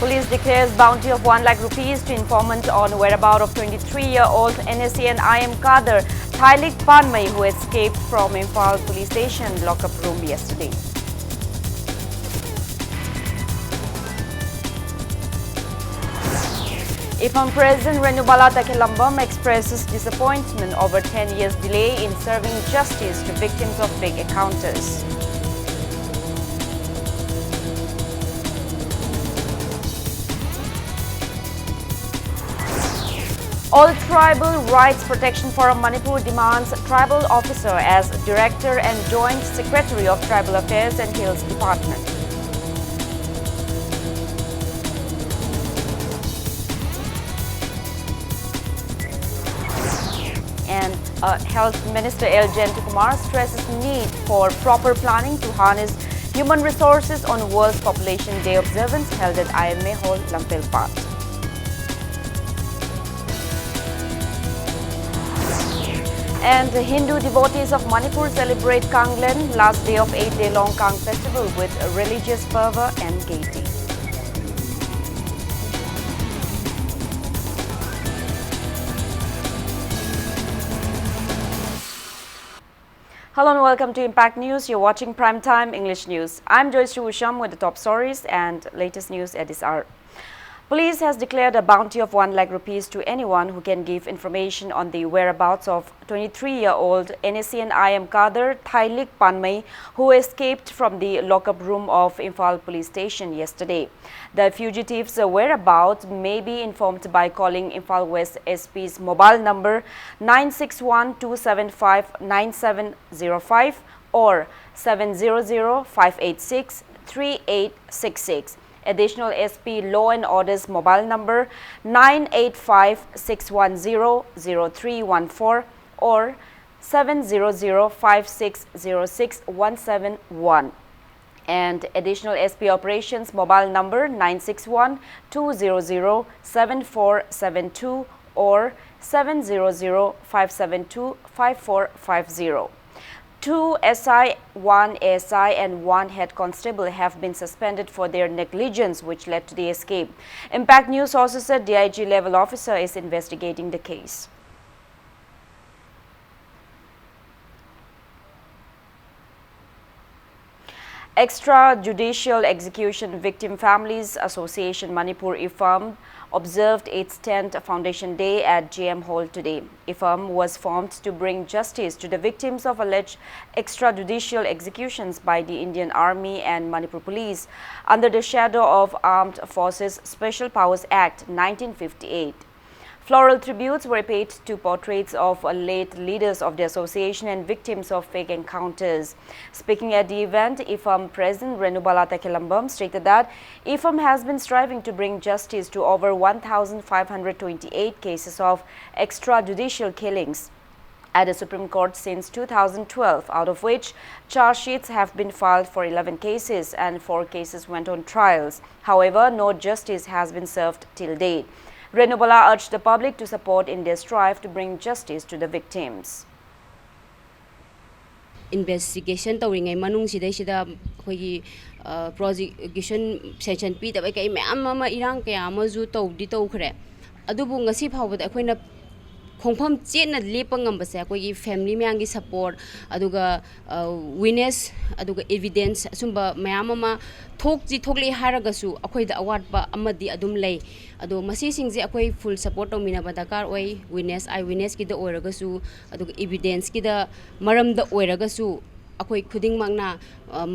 Police declares bounty of 1 lakh rupees to informant on whereabouts of 23-year-old NSCN IM Kader Thailik Panmai, who escaped from Imphal police station lockup room yesterday. IFAM President Renubala Takilambam expresses disappointment over 10 years delay in serving justice to victims of big encounters. All Tribal Rights Protection Forum Manipur demands Tribal Officer as Director and Joint Secretary of Tribal Affairs and Hills Department. And Health Minister L. Jayantkumar stresses need for proper planning to harness human resources on World Population Day observance held at IMA Hall, Lampelpat. And Hindu devotees of Manipur celebrate Kanglen, last day of 8-day-long Kang festival with religious fervor and gaiety. Hello and welcome to Impact News. You're watching Primetime English News. I'm Joyce Usham with the top stories and latest news at this hour. Police has declared a bounty of 1 lakh rupees to anyone who can give information on the whereabouts of 23-year-old NSCN IM Kader Thailik Panmai, who escaped from the lockup room of Imphal police station yesterday. The fugitive's whereabouts may be informed by calling Imphal West SP's mobile number 961-275-9705 or 700-586-3866. Additional SP Law and Order's mobile number 985-610-0314 or 700-5606-171. And additional SP Operations mobile number 961-200-7472 or 700-572-5450. 2 SI, 1 ASI and 1 head constable have been suspended for their negligence, which led to the escape. Impact News sources said DIG level officer is investigating the case. Extrajudicial Execution Victim Families Association Manipur IFAM observed its 10th Foundation Day at GM Hall today. IFAM was formed to bring justice to the victims of alleged extrajudicial executions by the Indian Army and Manipur Police under the shadow of Armed Forces Special Powers Act 1958. Floral tributes were paid to portraits of late leaders of the association and victims of fake encounters. Speaking at the event, IFAM President Renubala Takilambam stated that IFAM has been striving to bring justice to over 1,528 cases of extrajudicial killings at the Supreme Court since 2012, out of which charge sheets have been filed for 11 cases and 4 cases went on trials. However, no justice has been served till date. Renubala urged the public to support in their strive to bring justice to the victims. Investigation tawringai manung sida khoi prosecution sanction pi da kai ma'am ama irang kaya ama ju tawdi tawkhre adubu ngasi phawbada akoina khongpham chena lepang ambase akoi family myangi support aduga witness aduga evidence asumba mayam ama thokji thokle haragasu akoi da award ba amadi adum lei ado masi singje akoi full support tomina badakar oi witness eye witness ki da oiragasu aduga evidence ki da maram da oiragasu akoi khuding magna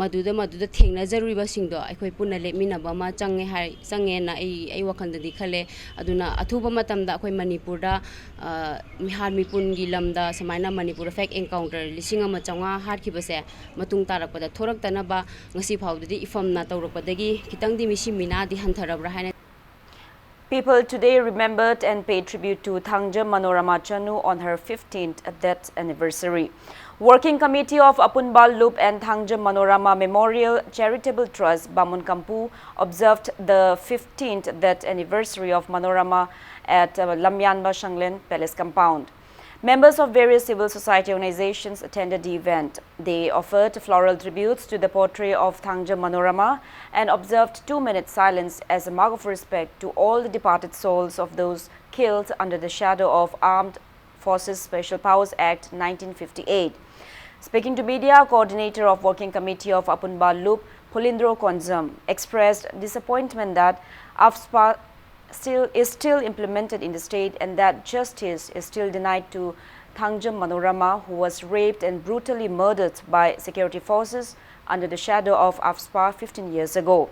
maduda thengna jaruri ba singdo akoi punna lemina ba ma change hai change na ai wakhanda di khale aduna athuba matam da akoi manipur da mihar mipun gi lamda samaina manipur fake encounter lisinga ma changa har ki base matung tarak pada thorak tana ba ngasi phawdi ifam na tawrak padagi kitang di misi mina di hantharabra haina. People today remembered and paid tribute to Thangja Manorama Chanu on her 15th death anniversary. Working Committee of Apunbal Loop and Thangja Manorama Memorial Charitable Trust Bamun Kampu observed the 15th death anniversary of Manorama at Lamyanba Shanglen Palace Compound. Members of various civil society organizations attended the event. They offered floral tributes to the portrait of Thangjam Manorama and observed 2-minute silence as a mark of respect to all the departed souls of those killed under the shadow of Armed Forces Special Powers Act 1958. Speaking to media, coordinator of Working Committee of Apunba Loop, Pulindro Konzam, expressed disappointment that AFSPA is still implemented in the state and that justice is still denied to Thangjam Manorama, who was raped and brutally murdered by security forces under the shadow of AFSPA 15 years ago.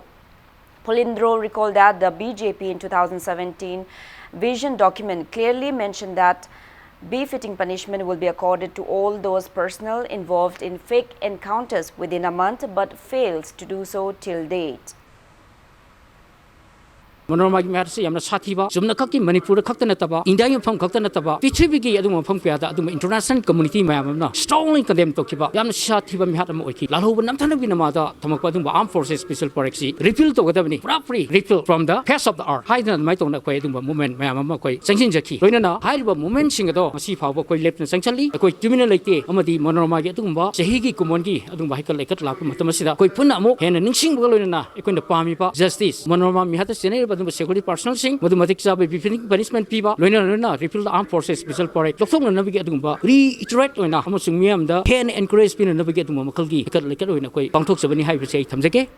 Pulindro recalled that the BJP in 2017 vision document clearly mentioned that befitting punishment will be accorded to all those personnel involved in fake encounters within a month but fails to do so till date. Manorama gi matter yamna sathiba jumna khakki Manipur khakta nataba India gi pham khakta nataba Prithvi gi adum pham kya da adum international community mayam na strongly condemn tokhiba yamna sathiba mi hatam oiki lalhoba namthana bi namada thamakpa adum armed forces special force repeal to gadabni free repeal from the pass of the hour haidana mai tongna koi adum movement mayam ma koi sanction jakhi loinana haiba movement sing ado masi phawba koi left sanctionly koi criminal leite amadi Manorama gi adum ba chahi gi kumon gi adum ba haikal lekat lakpa matam sida koi punna mo hena ningsing ba loinana ekoi pami pa justice Manorama mi hata senai security personnel sing mathematic sabe befitting punishment piba loina repeal the armed forces special force lokthong na navigate adumba reiterate loina amasung miam da hen encourage pin navigate adumba makalgi ikat lekat loina koi pangthok sabani haibe sei thamjake.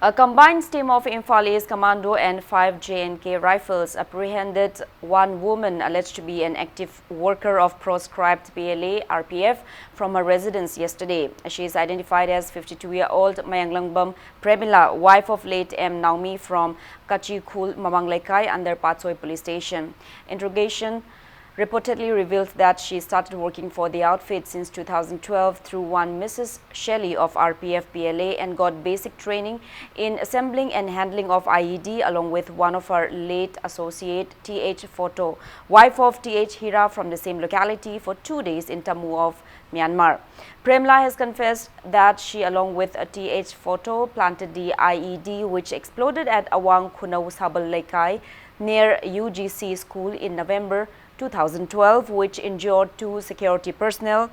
A combined team of Imphal East Commando and 5 JNK rifles apprehended one woman alleged to be an active worker of proscribed PLA RPF from her residence yesterday. She is identified as 52-year-old Mayanglangbam Premila, wife of late M. Naomi from Kachikul, Mamanglaikai under Patsoi police station. Interrogation reportedly revealed that she started working for the outfit since 2012 through one Mrs. Shelley of RPF PLA and got basic training in assembling and handling of IED along with one of her late associate TH Photo, wife of TH Hira from the same locality for 2 days in Tamu of Myanmar. Premla has confessed that she along with a TH Photo planted the IED which exploded at Awang Kunau Sabal Lekai near UGC school in November 2012, which injured 2 security personnel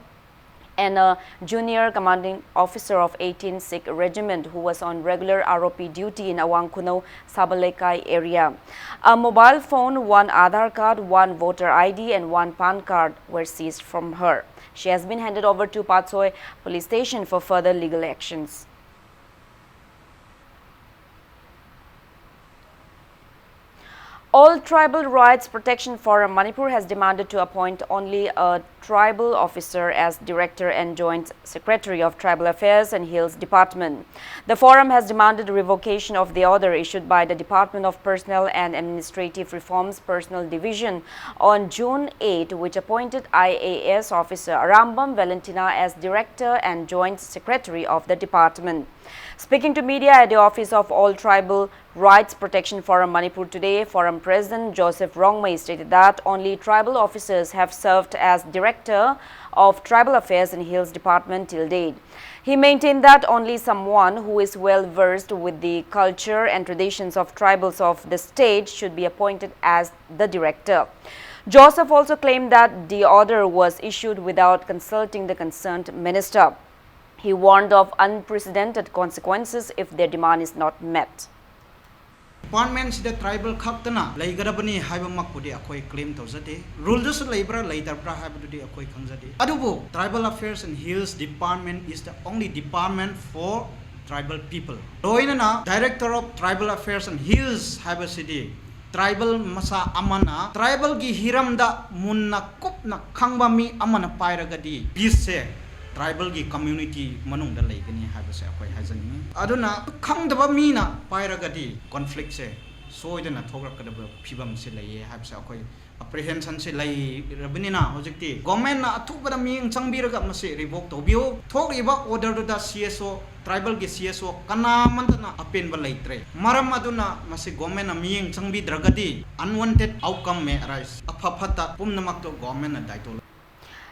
and a junior commanding officer of 18th Sikh Regiment who was on regular ROP duty in Awang Kunau Sabalekai area. A mobile phone, 1 Aadhaar card, 1 voter ID and 1 PAN card were seized from her. She has been handed over to Patsoi police station for further legal actions. All Tribal Rights Protection Forum Manipur has demanded to appoint only a tribal officer as Director and Joint Secretary of Tribal Affairs and Hills Department. The forum has demanded revocation of the order issued by the Department of Personnel and Administrative Reforms Personnel Division on June 8, which appointed IAS officer Arambam Valentina as Director and Joint Secretary of the department. Speaking to media at the office of All Tribal Rights Protection Forum Manipur today, Forum President Joseph Rongmei stated that only tribal officers have served as Director of Tribal Affairs and Hills Department till date. He maintained that only someone who is well versed with the culture and traditions of tribals of the state should be appointed as the Director. Joseph also claimed that the order was issued without consulting the concerned minister. He warned of unprecedented consequences if their demand is not met. Departments the tribal khaktana laigarabani haibamakpudi akoi claim tawjade rules laibra laidarbra haibududi akoi khangjade adubu tribal affairs and hills department is the only department for tribal people loinana director of tribal affairs and hills haibasidi tribal masa amana tribal gi hiramda munna kupna khangba mi amana pairagadi bise tribal gi community manung da laigani habase akoi hajani aduna khangdaba mi na pairagadi conflict se soidana thograkadaba phibam se laye habse akoi apprehension se lai rabinina hojikti government na athubada mi changbiraga mase revoke tobio thogriba order da CSO tribal gi CSO kana mantana apen ba laitre maram aduna mase government na mi changbi dragadi unwanted outcome may arise aphafata pumnamak to government na daito.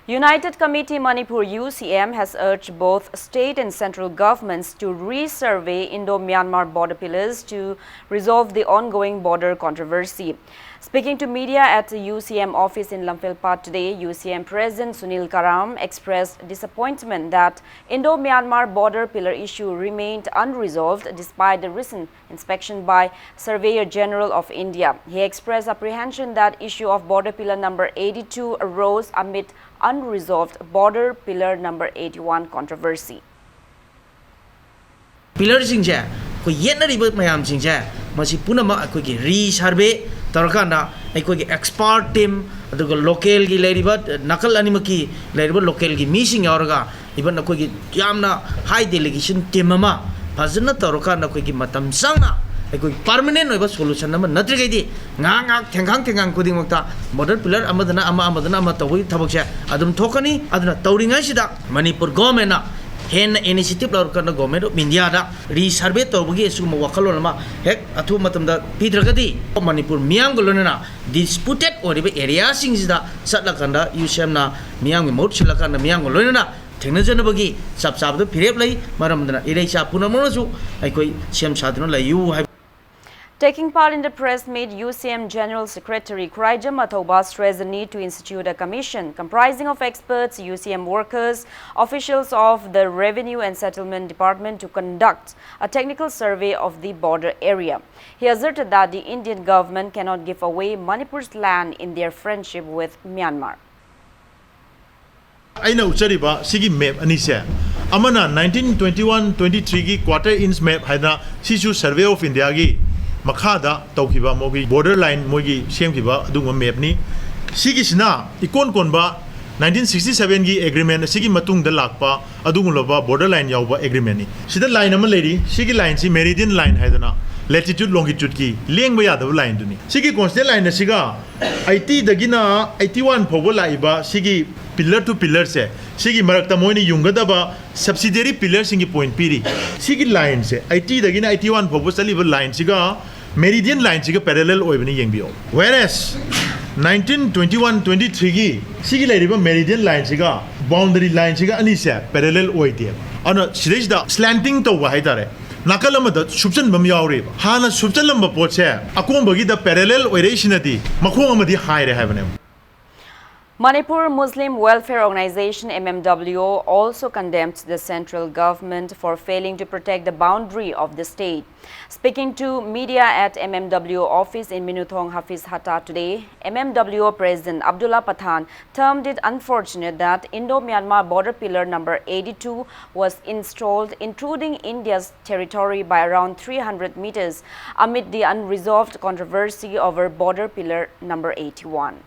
United Committee Manipur UCM has urged both state and central governments to resurvey Indo-Myanmar border pillars to resolve the ongoing border controversy. Speaking to media at the UCM office in Lamphel today, UCM President Sunil Karam expressed disappointment that Indo-Myanmar border pillar issue remained unresolved despite the recent inspection by Surveyor General of India. He expressed apprehension that issue of border pillar number 82 arose amid unresolved border pillar number 81 controversy. Pillar singja ko yenna riba mayam singja masi punama ko gi re-survey tarakanda ko gi expert team adugo local gi leriba nakal animaki leriba local gi missing auraga iban ko gi yamna high delegation team ama fazna tarakanda ko gi matam sangna ko permanent oiba solution nama natri gi nga thengang ko dingmakta border pillar amadana ama tawi thabakse adum thokani aduna tauringa sida Manipur government na hen initiative la kan government of India da re-survey tawgi sugma wakalon ma hek athu matam da pidragadi Manipur miyam golona disputed oribe area sing da satla kanda UCM na miyam gi mot sila kan miyam golona thengna jana bagi sab da phirep lai maram dana ireisa punamona su ai koi CM sadno la yu Taking part in the press meet, UCM General Secretary Kraija Mathoba stressed the need to institute a commission comprising of experts, UCM workers, officials of the Revenue and Settlement Department to conduct a technical survey of the border area. He asserted that the Indian government cannot give away Manipur's land in their friendship with Myanmar. I know Chariba Sigi map Anise. Amana 1921-23 gi quarter inch map Haida Sisu Survey of India gi Makada Taukiba Mogi borderline Mogi Shamkiba Dunga Mapni Sigi Sina Ikon Konba 1967 gi agreement Sigi Matung the Lakpa Adungulova borderline Yauba agreement. Sida line ama lady Sigi line si meridian line Haidana latitude longitude ki Lengwaya the line duni. Sigi constant line Siga IT Dagina 81 Pogola Iba Sigi pillar to pillar se Sigi Marakta Moini Yungadaba subsidiary pillar singi point piri Sigi line se IT Dagina 81 Pogosali line Siga meridian line Siga parallel oibani yengbio. Whereas 1921-23 gi Sigi Ladiba meridian line Siga boundary line Siga Anisa parallel oidia. On a series da slanting to Wahidare. Nakalamada subsan bam yauri hana subsan lamba poche akong bagi da parallel oirationati makong amadi high havenem. Manipur Muslim Welfare Organization MMWO also condemned the central government for failing to protect the boundary of the state. Speaking to media at MMWO office in Minuthong Hafiz Hatta today, MMWO President Abdullah Pathan termed it unfortunate that Indo-Myanmar border pillar number 82 was installed intruding India's territory by around 300 meters amid the unresolved controversy over border pillar number 81.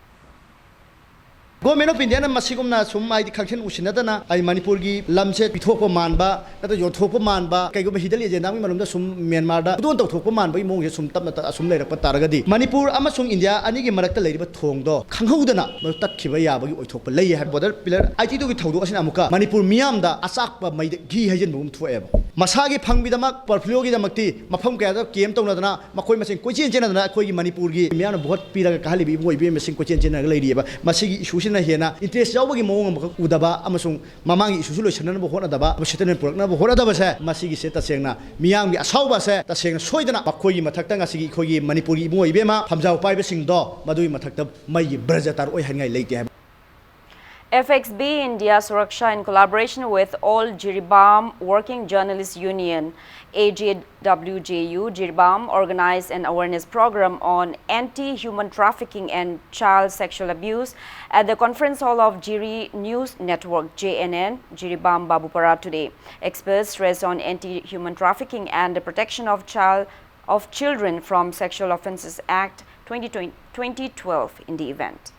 Government of India na masigumna sumai dikhakchen usinadana ai Manipur gi lamse pithokpa manba nata yothokpa manba kaigo hidal agenda mi malumda sum Myanmar da don tawthokpa manba i mongje sum tapna asum leirakpa taragadi Manipur amasung India ani gi marakta leiriba thongdo khanghoudana ma tatkhiba yabagi oithokpa lei ha border pillar IT2 gi thawdo asina amuka Manipur miyam da asakpa mai gi hajen bum thoeba masagi phangbidamak portfolio gi damakti mafam kaya da kem tawnadana makoi masing kochen chenadana khoi gi Manipur gi miyam bhot piraga kahali bi moi bi masing kochen chenaga leiriba masigi issue Hena interest yawagi mawang udaba amasung mamangi isusu loisanna bo honadaba settlement purakna bo honadaba se masigi se tasengna miyamgi asauba se tasengna soidana bakoi mathakta ngasigi khoi Manipuri mo ibema phamjau paibe singdo madui mathakta mai brajatar oi hangai leite FXB India Suraksha in collaboration with All Jiribam Working Journalists Union AJWJU Jiribam organized an awareness program on anti-human trafficking and child sexual abuse at the conference hall of Jiri News Network JNN Jiribam Babupara today. Experts stressed on anti-human trafficking and the protection of children from Sexual Offences Act 2012 in the event.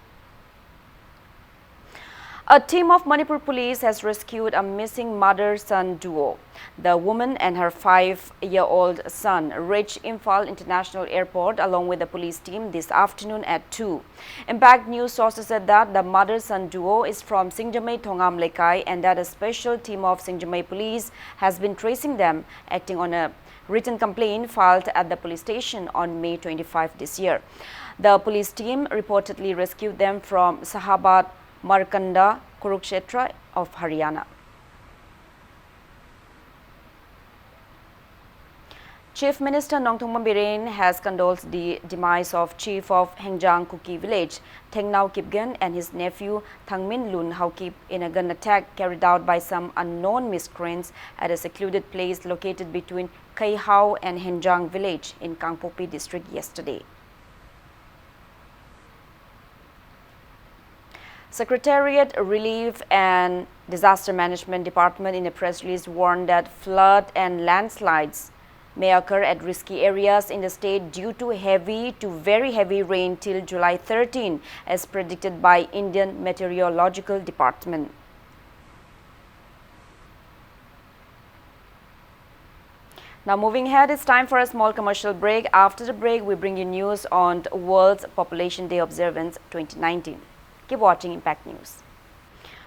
A team of Manipur police has rescued a missing mother-son duo. The woman and her 5-year-old son reached Imphal International Airport along with the police team this afternoon at 2. Impact News sources said that the mother-son duo is from Singjamei Thongam Lekai and that a special team of Singjamei police has been tracing them, acting on a written complaint filed at the police station on May 25 this year. The police team reportedly rescued them from Sahabat Markanda, Kurukshetra of Haryana. Chief Minister Nongthongpam Biren has condoled the demise of Chief of Hengjang Kuki Village, Thengnau Kipgen, and his nephew Thangmin Lun Haukip in a gun attack carried out by some unknown miscreants at a secluded place located between Kaihau and Hengjang Village in Kangpopi district yesterday. Secretariat Relief and Disaster Management Department in a press release warned that flood and landslides may occur at risky areas in the state due to heavy to very heavy rain till July 13, as predicted by Indian Meteorological Department. Now moving ahead, it's time for a small commercial break. After the break, we bring you news on the World's Population Day Observance 2019. Keep watching Impact News.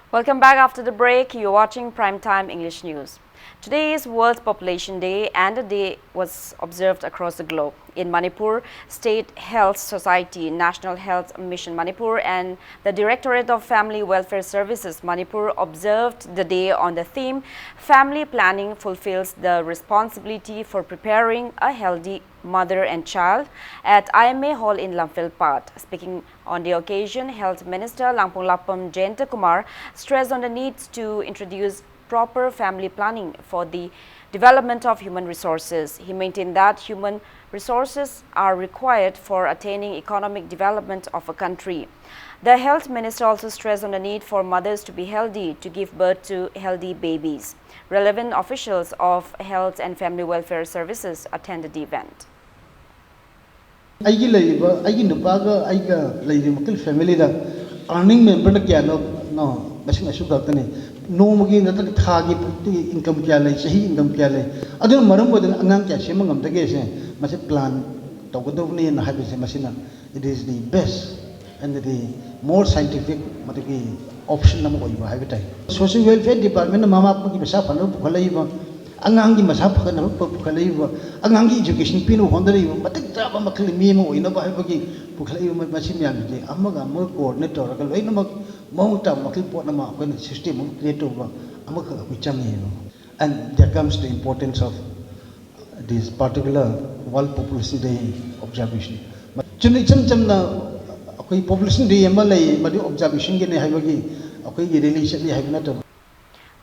Welcome back after the break. You're watching Primetime English News. Today is World Population Day, and the day was observed across the globe. In Manipur, State Health Society, National Health Mission Manipur, and the Directorate of Family Welfare Services Manipur observed the day on the theme, Family Planning Fulfills the Responsibility for Preparing a Healthy Mother and Child at IMA Hall in Lamphilpat. Speaking on the occasion, Health Minister Langpong Lapam Jayanta Kumar stressed on the need to introduce proper family planning for the development of human resources. He maintained that human resources are required for attaining economic development of a country. The health minister also stressed on the need for mothers to be healthy to give birth to healthy babies. Relevant officials of health and family welfare services attended the event. Earning member Nomagi Nathan Kagi income Kale, Shahi income Kale. I don't know than Ananka Shimangam Tagase, must plan Togodovni and Habis Masina. It is the best and the more scientific option number you have it. Social welfare department, Mama Pukisap and Pukalaiva, Angangi Masap and Pukalaiva, Angangi education Pino Honda, but the Traba Macalimimo in a Bahagi, Pukalaiva Masimian, Amaga, more coordinator, Mount Makilpotama when the system created over Amaka Vichangi. And there comes the importance of this particular World Population Day observation. But Population Day Malay, but the observation can have a relation.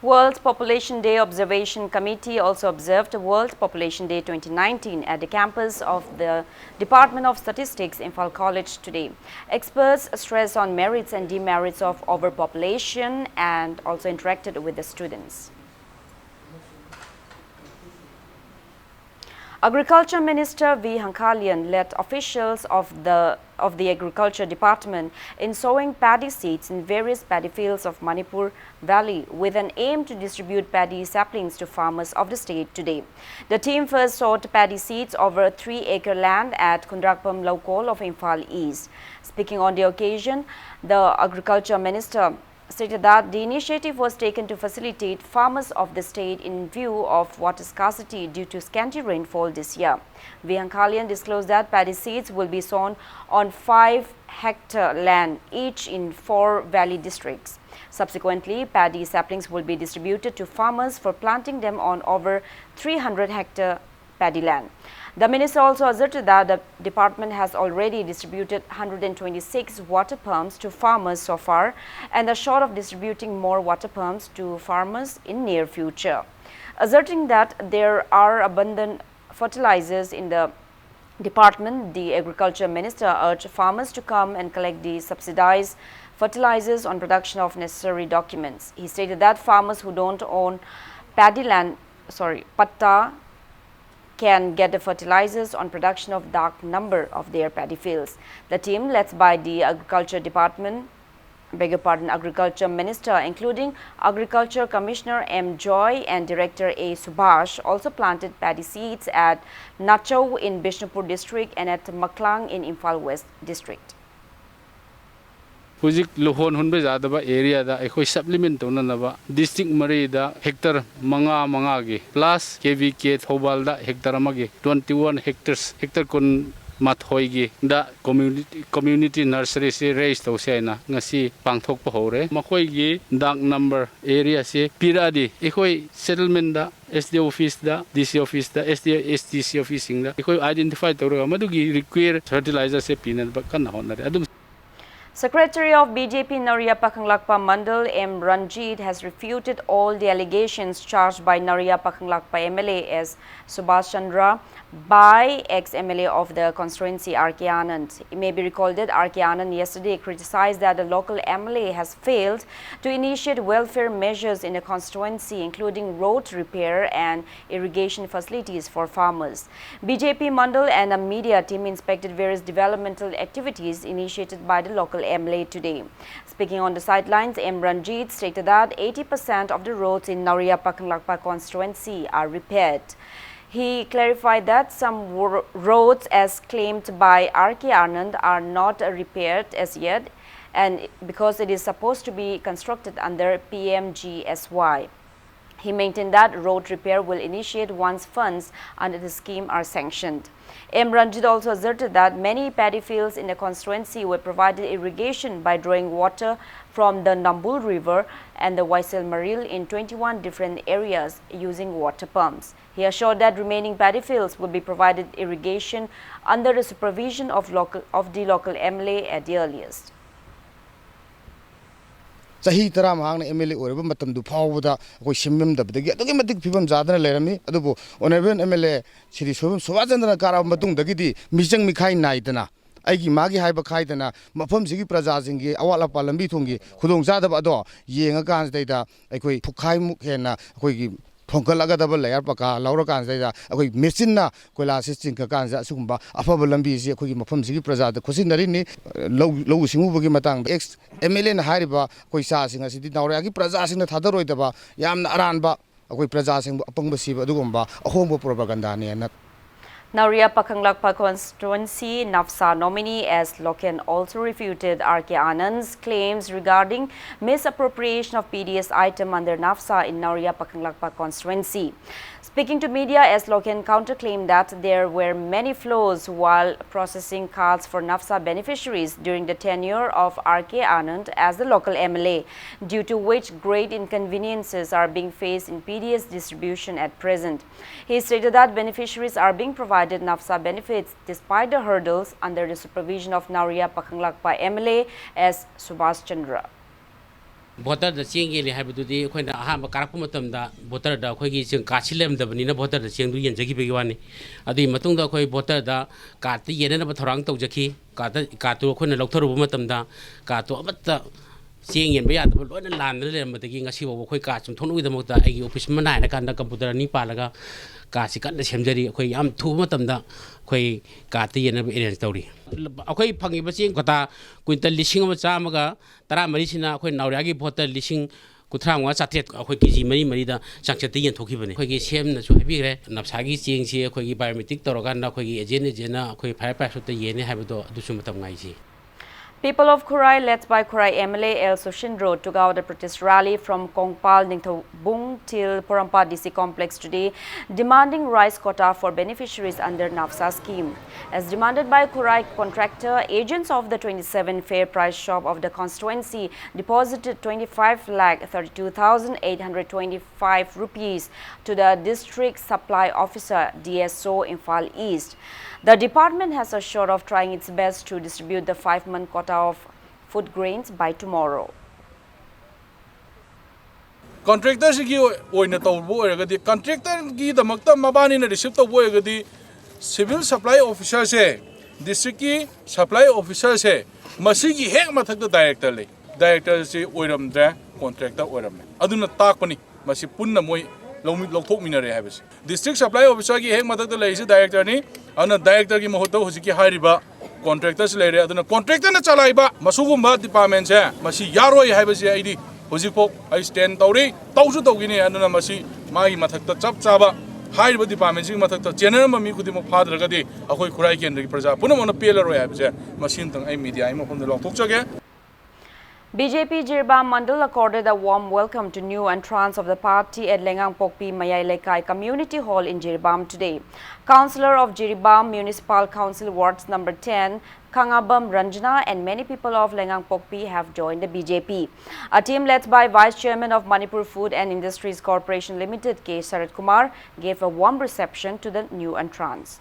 World Population Day Observation Committee also observed World Population Day 2019 at the campus of the Department of Statistics in Imphal College today. Experts stressed on merits and demerits of overpopulation and also interacted with the students. Agriculture Minister V. Hankalian led officials of the Agriculture Department in sowing paddy seeds in various paddy fields of Manipur Valley with an aim to distribute paddy saplings to farmers of the state today. The team first sowed paddy seeds over a 3-acre land at Kundrakpam Lokol of Imphal East. Speaking on the occasion, the Agriculture Minister stated that the initiative was taken to facilitate farmers of the state in view of water scarcity due to scanty rainfall this year. V. Hankalian disclosed that paddy seeds will be sown on 5-hectare land, each in 4 valley districts. Subsequently, paddy saplings will be distributed to farmers for planting them on over 300-hectare paddy land. The minister also asserted that the department has already distributed 126 water pumps to farmers so far and are short of distributing more water pumps to farmers in near future. Asserting that there are abundant fertilizers in the department, the agriculture minister urged farmers to come and collect the subsidized fertilizers on production of necessary documents. He stated that farmers who don't own patta can get the fertilizers on production of dark number of their paddy fields. The team led by the Agriculture Department, Agriculture Minister, including Agriculture Commissioner M. Joy and Director A. Subhash, also planted paddy seeds at Nachau in Bishnupur district and at Maklang in Imphal West district. Hujik lohon hunbe jadaba area da ekoi supplement tonanaba district mari da hectare manga gi plus kvk thobal da hectare amagi 21 hectares hectare kun mathoi da community nursery se raise to se na ngasi pangthok pa hore makhoi gi dak number area se piradi ekhoi settlement da SD office da DC office da STC office da ekhoi identify to ro madu gi require fertilizer se pinan ba kan hon na adum. Secretary of BJP Nariya Pakanglakpa Mandal M. Ranjit has refuted all the allegations charged by Nariya Pakanglakpa MLA as Subhash Chandra by ex-MLA of the constituency R.K. Anand. It may be recalled that R.K. Anand yesterday criticized that the local MLA has failed to initiate welfare measures in the constituency, including road repair and irrigation facilities for farmers. BJP Mandal and a media team inspected various developmental activities initiated by the local MLA today. Speaking on the sidelines, M. Ranjit stated that 80% of the roads in Nariya Pakanglakpa constituency are repaired. He clarified that some roads as claimed by R.K. Anand are not repaired as yet, and because it is supposed to be constructed under PMGSY. He maintained that road repair will initiate once funds under the scheme are sanctioned. M. Ranjit also asserted that many paddy fields in the constituency were provided irrigation by drawing water from the Nambul River and the Waisel Maril in 21 different areas using water pumps. He assured that remaining paddy fields will be provided irrigation under the supervision of the local MLA at the earliest. Sahi tara mahang MLA or matam du pawda ko shimim da bdagi adugi matik pibam zadana lerami adubu oneven MLA Shri Shobam Subhajandra kara matung dagidi misang mikhai naidana aigi magi haiba khaidana mafam sigi praja singi awala palambi thungi khudong zadaba ado yenga kan daida aikoi phukhai muk hena akoi gi phongkalagadaba layar paka laura kan daida akoi machine na koila system ka kan za sugumba afaba lambi si akoi gi mafam sigi praja da khosinari ni low singu bagi matang ex MLA na hariba koi sa singa sidi naura gi praja sing na thadaroi daba yamna aranba akoi praja sing apangba siba adugumba ahombo propaganda ne na. Nariya Pakanglakpa constituency NAFSA nominee S. Loken also refuted R.K. Anand's claims regarding misappropriation of PDS item under NAFSA in Nariya Pakanglakpa constituency. Speaking to media, S. Loken counterclaimed that there were many flaws while processing cards for NAFSA beneficiaries during the tenure of R.K. Anand as the local MLA, due to which great inconveniences are being faced in PDS distribution at present. He stated that beneficiaries are being provided NAFSA benefits despite the hurdles under the supervision of Nariya Pakanglakpa MLA as Subhash Chandra. Voter the Chingi have to do when I have a carapumatum that voter the Quagi Kachilem the Vanina voter the Chingu and Jaki Biwani. Adi Matunda Koi voter the Kati Yenen of Toronto Jaki, Katu Kun Doctor Bumatum da, Katu but seeing in Bayat, but land but taking a shiva Koi catch and turn with the motor, a office manana can the computer ni palaga, Kasi cut the Shemjari, Koi am two matum da, Koi Kati and a story. Okay, Pangi Basing Kota, Quintal Lishing of Samaga, Tara Maricina, when Nauragi Potter Lishing Kutram was at it, Quiki Marida, Sanchati and Tokibani, Quiki Shem, Suhabire, Napsagi, seeing here, Quiki Biometric Toroganda, Quiki Jena, Quiki Pipas of the Yene have to do some Matamai. People of Kurai, led by Kurai MLA El Sushindro, took out a protest rally from Kongpal Ningthobung till Porampa DC complex today, demanding rice quota for beneficiaries under NAFSA scheme. As demanded by Kurai contractor, agents of the 27 fair price shop of the constituency deposited 25,32,825 rupees to the district supply officer DSO Imphal East. The department has assured of trying its best to distribute the 5-month quota of food grains by tomorrow. Contractors ki oina tawbo ergadi contractor ki damakta mabani na receive tawbo ergadi civil supply officer se district ki supply officer se masi ki hek mathak da director se oiram dra contractor oiram aduna takpani masi punna moi lawthok minare habis district supply officer ki hek mathak da leise director ni ana director ki mahota hojiki hariba contractors leire aduna contractor na chalaiba masugumba department se masi yaroi habisi aidi hojikpo ai stand tauri tawsu tawgini aduna masi mai mathakta chap chaba hariba department sing mathakta general mami kudimo phadragadi akoi khurai kendri praja punamona pelaroi habise masin tang ai media ai mafamda lawthok chage. BJP Jirbam Mandal accorded a warm welcome to new entrants of the party at Lengang Pokpi Mayai Lekai Community Hall in Jirbam today. Councillor of Jirbam Municipal Council Wards number 10, Kangabam Ranjana and many people of Lengang Pokpi have joined the BJP. A team led by Vice Chairman of Manipur Food and Industries Corporation Limited, K. Sarat Kumar, gave a warm reception to the new entrants.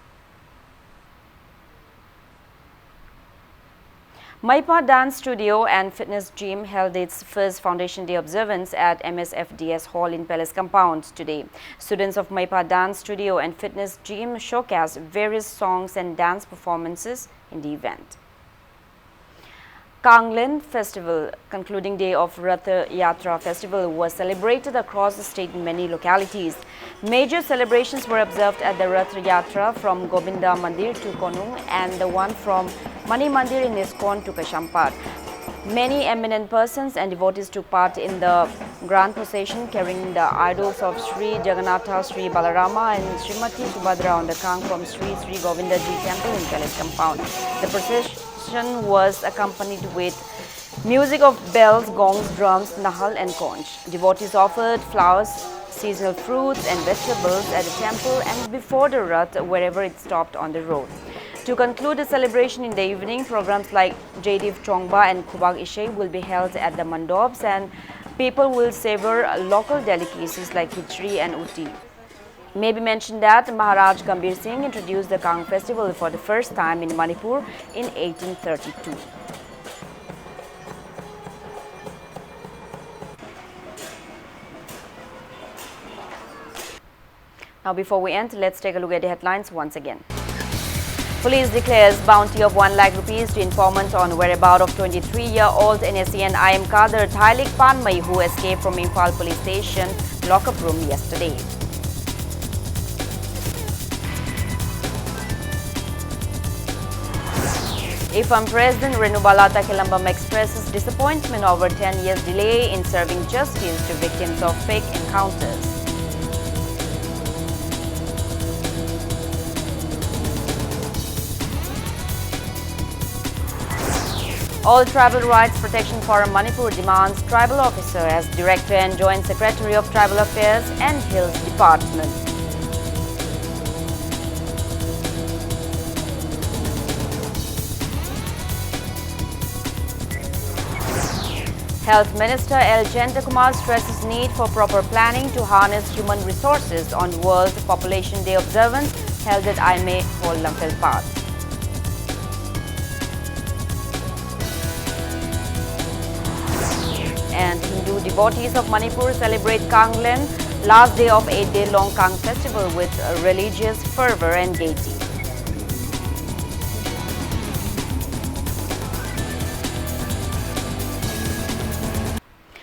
Maipa Dance Studio and Fitness Gym held its first Foundation Day observance at MSFDS Hall in Palace Compound today. Students of Maipa Dance Studio and Fitness Gym showcased various songs and dance performances in the event. Kanglen Festival, concluding day of Rath Yatra Festival, was celebrated across the state in many localities. Major celebrations were observed at the Rath Yatra from Govinda Mandir to Konung and the one from Mani Mandir in ISKCON to Kashampad. Many eminent persons and devotees took part in the grand procession carrying the idols of Sri Jagannatha, Sri Balarama and Srimati Subhadra on the Kang from Sri Govinda Ji Temple in Palace Compound. The procession was accompanied with music of bells, gongs, drums, nahal and conch. Devotees offered flowers, seasonal fruits and vegetables at the temple and before the Rath wherever it stopped on the road. To conclude the celebration in the evening, programs like Jadiv Chongba and Kubag Ishe will be held at the mandobs and people will savor local delicacies like khichdi and uti. May be mentioned that Maharaj Gambir Singh introduced the Kang festival for the first time in Manipur in 1832. Now before we end, let's take a look at the headlines once again. Police declares bounty of 1 lakh rupees to informant on whereabouts of 23-year-old NSCN IM Kader Thailik Panmai who escaped from Imphal police station lockup room yesterday. IFAM President Renubalata Kilambam expresses disappointment over 10 years delay in serving justice to victims of fake encounters. All Tribal Rights Protection Forum Manipur demands Tribal Officer as Director and Joint Secretary of Tribal Affairs and Hills Department. Health Minister L. Jentakumar stresses need for proper planning to harness human resources on World Population Day observance held at Aime Hall, Lamphel Park. And Hindu devotees of Manipur celebrate Kanglen, last day of 8-day-long Kang festival with religious fervor and gaiety.